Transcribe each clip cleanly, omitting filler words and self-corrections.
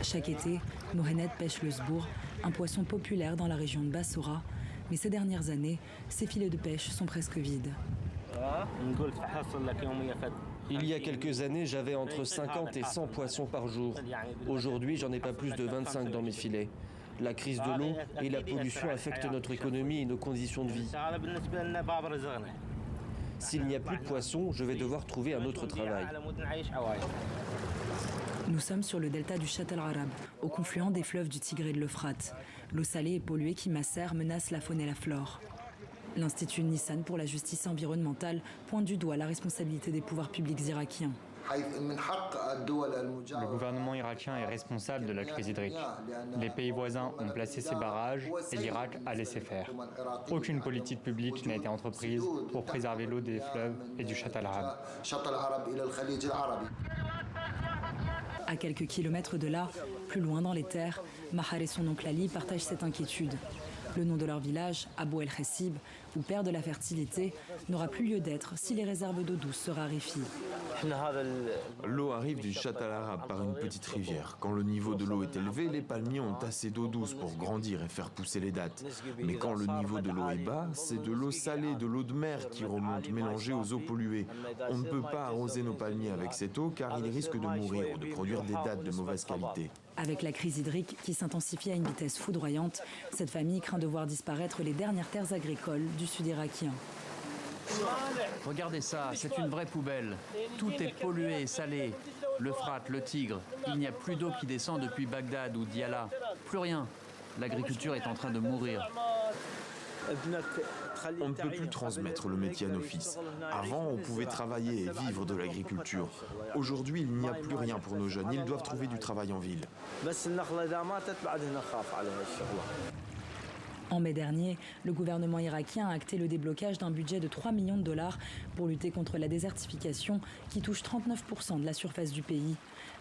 Chaque été, Mohamed pêche le sbour, un poisson populaire dans la région de Bassora. Mais ces dernières années, ses filets de pêche sont presque vides. Il y a quelques années, j'avais entre 50 et 100 poissons par jour. Aujourd'hui, j'en ai pas plus de 25 dans mes filets. La crise de l'eau et la pollution affectent notre économie et nos conditions de vie. S'il n'y a plus de poissons, je vais devoir trouver un autre travail. Nous sommes sur le delta du Shatt al-Arab, au confluent des fleuves du Tigre et de l'Euphrate. L'eau salée et polluée qui macère menace la faune et la flore. L'Institut Nissan pour la justice environnementale pointe du doigt la responsabilité des pouvoirs publics irakiens. Le gouvernement irakien est responsable de la crise hydrique. Les pays voisins ont placé ces barrages et l'Irak a laissé faire. Aucune politique publique n'a été entreprise pour préserver l'eau des fleuves et du Shatt al-Arab. À quelques kilomètres de là, plus loin dans les terres, Mahar et son oncle Ali partagent cette inquiétude. Le nom de leur village, Abou El Khessib, ou père de la fertilité, n'aura plus lieu d'être si les réserves d'eau douce se raréfient. L'eau arrive du Shatt al-Arab par une petite rivière. Quand le niveau de l'eau est élevé, les palmiers ont assez d'eau douce pour grandir et faire pousser les dattes. Mais quand le niveau de l'eau est bas, c'est de l'eau salée, de l'eau de mer qui remonte mélangée aux eaux polluées. On ne peut pas arroser nos palmiers avec cette eau car ils risquent de mourir ou de produire des dattes de mauvaise qualité. Avec la crise hydrique qui s'intensifie à une vitesse foudroyante, cette famille craint de voir disparaître les dernières terres agricoles du sud irakien. Regardez ça, c'est une vraie poubelle. Tout est pollué et salé. L'Euphrate, le Tigre, il n'y a plus d'eau qui descend depuis Bagdad ou Diyala. Plus rien. L'agriculture est en train de mourir. On ne peut plus transmettre le métier à nos fils. Avant, on pouvait travailler et vivre de l'agriculture. Aujourd'hui, il n'y a plus rien pour nos jeunes. Ils doivent trouver du travail en ville. En mai dernier, le gouvernement irakien a acté le déblocage d'un budget de 3 millions de dollars pour lutter contre la désertification qui touche 39% de la surface du pays.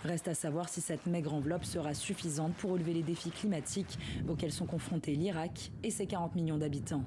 Reste à savoir si cette maigre enveloppe sera suffisante pour relever les défis climatiques auxquels sont confrontés l'Irak et ses 40 millions d'habitants.